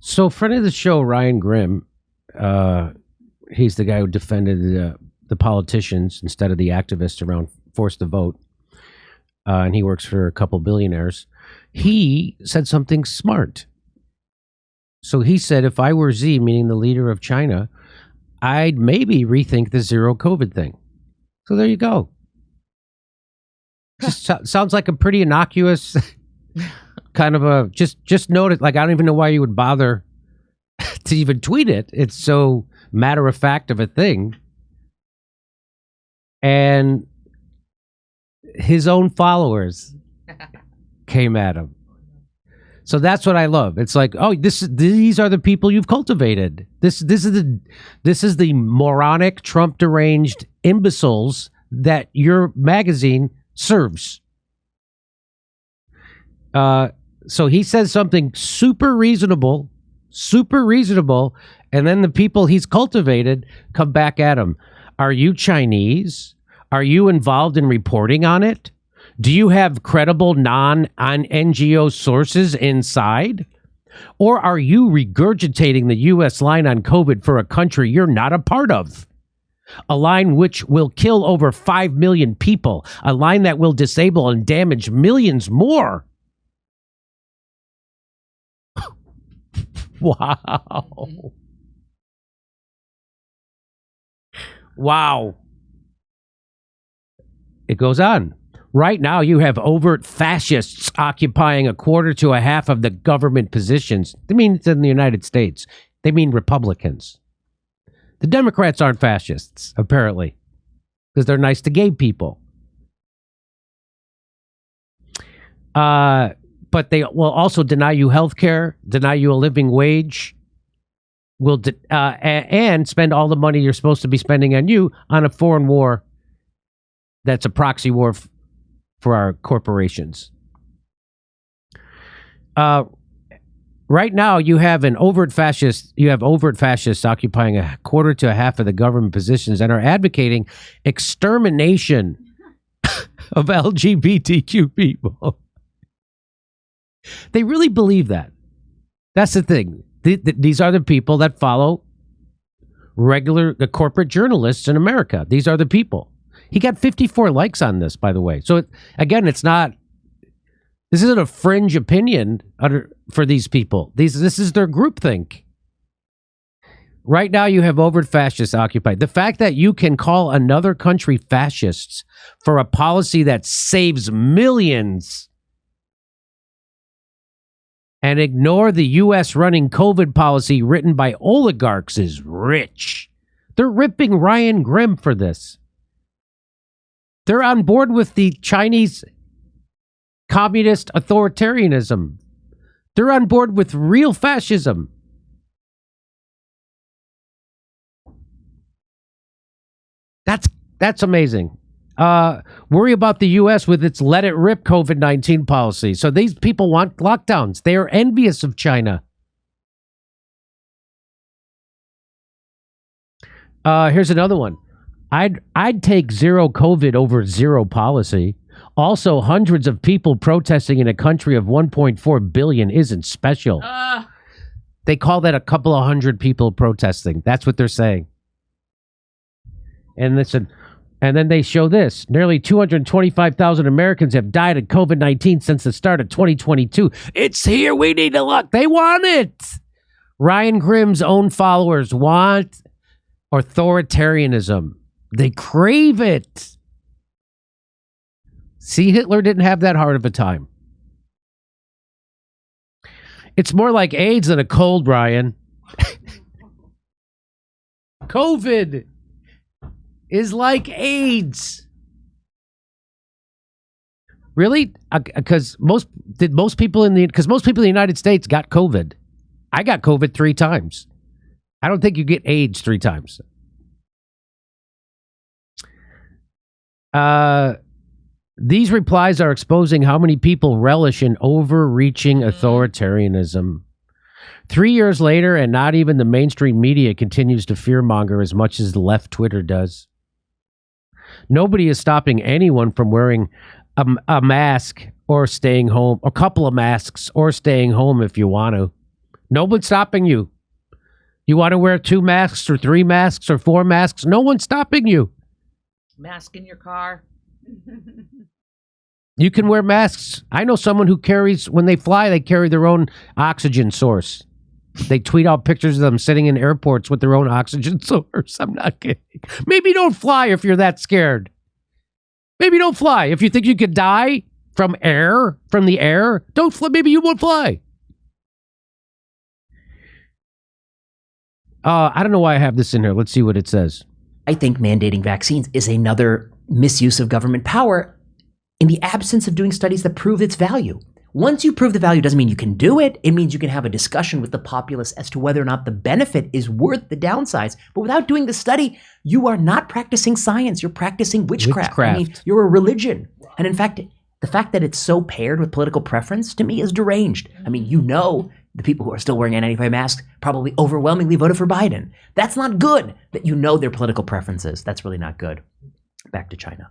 So, friend of the show, Ryan Grimm, he's the guy who defended the politicians instead of the activists around forced to vote. And he works for a couple billionaires. He said something smart. So he said, if I were Xi, meaning the leader of China, I'd maybe rethink the zero COVID thing. So there you go. Just sounds like a pretty innocuous kind of a, just note it. Like, I don't even know why you would bother to even tweet it. It's so matter of fact of a thing. And his own followers came at him. So that's what I love. It's like, oh, these are the people you've cultivated. This is the moronic, Trump deranged imbeciles that your magazine serves. So he says something super reasonable, and then the people he's cultivated come back at him. Are you Chinese? Are you involved in reporting on it? Do you have credible non-NGO sources inside? Or are you regurgitating the U.S. line on COVID for a country you're not a part of? A line which will kill over 5 million people. A line that will disable and damage millions more. Wow. Wow. It goes on. Right now, you have overt fascists occupying a quarter to a half of the government positions. They mean it's in the United States. They mean Republicans. The Democrats aren't fascists, apparently, because they're nice to gay people. But they will also deny you health care, deny you a living wage, and spend all the money you're supposed to be spending on you on a foreign war that's a proxy war for our corporations. Right now, you have overt fascists occupying a quarter to a half of the government positions and are advocating extermination of LGBTQ people. They really believe that. That's the thing. These are the people that follow the corporate journalists in America. These are the people. He got 54 likes on this, by the way. So, this isn't a fringe opinion for these people. This is their groupthink. Right now, you have overt fascists occupied. The fact that you can call another country fascists for a policy that saves millions and ignore the U.S. running COVID policy written by oligarchs is rich. They're ripping Ryan Grimm for this. They're on board with the Chinese communist authoritarianism. They're on board with real fascism. That's amazing. Worry about the U.S. with its let it rip COVID-19 policy. So these people want lockdowns. They are envious of China. Here's another one. I'd take zero COVID over zero policy. Also, hundreds of people protesting in a country of 1.4 billion isn't special. They call that a couple of hundred people protesting. That's what they're saying. And listen, and then they show this. Nearly 225,000 Americans have died of COVID-19 since the start of 2022. It's here. We need to look. They want it. Ryan Grimm's own followers want authoritarianism. They crave it. See, Hitler didn't have that hard of a time. It's more like AIDS than a cold, Brian. COVID is like AIDS. Really? Because most people in the United States got COVID. I got COVID 3 times. I don't think you get AIDS 3 times. These replies are exposing how many people relish in overreaching authoritarianism. 3 years later, and not even the mainstream media continues to fearmonger as much as the left Twitter does. Nobody is stopping anyone from wearing a mask or staying home, a couple of masks or staying home if you want to. No one's stopping you. You want to wear 2 masks or 3 masks or 4 masks? No one's stopping you. Mask in your car. You can wear masks. I know someone who carries, when they fly, they carry their own oxygen source. They tweet out pictures of them sitting in airports with their own oxygen source. I'm not kidding. Maybe don't fly if you're that scared. Maybe don't fly. If you think you could die from the air, don't fly. Maybe you won't fly. I don't know why I have this in here. Let's see what it says. I think mandating vaccines is another misuse of government power in the absence of doing studies that prove its value. Once you prove the value doesn't mean you can do it. It means you can have a discussion with the populace as to whether or not the benefit is worth the downsides. But without doing the study, you are not practicing science. You're practicing witchcraft. I mean, you're a religion. And in fact, the fact that it's so paired with political preference, to me, is deranged. I mean, the people who are still wearing N95 masks probably overwhelmingly voted for Biden. That's not good that you know their political preferences. That's really not good. Back to China.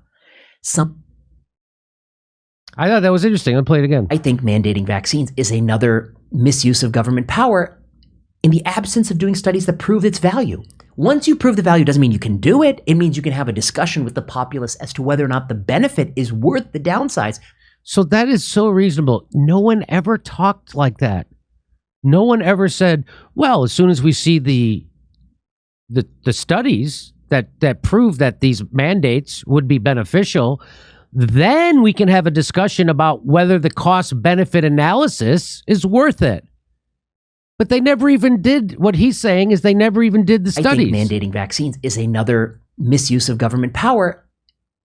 I thought that was interesting. I'll play it again. I think mandating vaccines is another misuse of government power in the absence of doing studies that prove its value. Once you prove the value doesn't mean you can do it. It means you can have a discussion with the populace as to whether or not the benefit is worth the downsides. So that is so reasonable. No one ever talked like that. No one ever said, well, as soon as we see the studies that prove that these mandates would be beneficial, then we can have a discussion about whether the cost-benefit analysis is worth it. But they never even did, what he's saying is they never even did the studies. I think mandating vaccines is another misuse of government power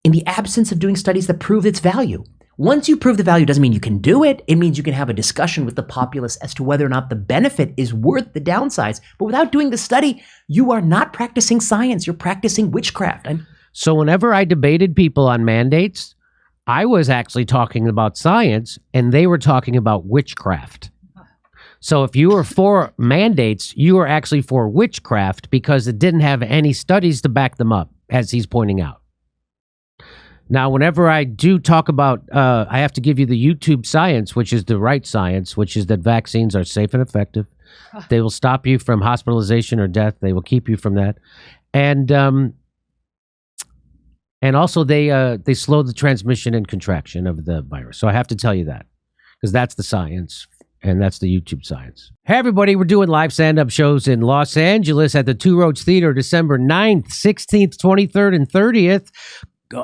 in the absence of doing studies that prove its value. Once you prove the value doesn't mean you can do it. It means you can have a discussion with the populace as to whether or not the benefit is worth the downsides. But without doing the study, you are not practicing science. You're practicing witchcraft. So whenever I debated people on mandates, I was actually talking about science and they were talking about witchcraft. So if you were for mandates, you were actually for witchcraft because it didn't have any studies to back them up, as he's pointing out. Now, whenever I do talk about, I have to give you the YouTube science, which is the right science, which is that vaccines are safe and effective. They will stop you from hospitalization or death. They will keep you from that. And also they slow the transmission and contraction of the virus. So I have to tell you that because that's the science. And that's the YouTube science. Hey, everybody, we're doing live stand-up shows in Los Angeles at the Two Roads Theater, December 9th, 16th, 23rd, and 30th.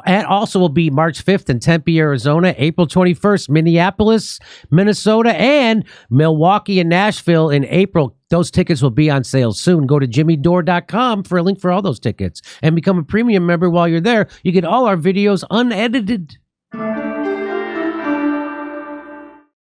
And also will be March 5th in Tempe, Arizona, April 21st, Minneapolis, Minnesota, and Milwaukee and Nashville in April. Those tickets will be on sale soon. Go to jimmydore.com for a link for all those tickets and become a premium member while you're there. You get all our videos unedited.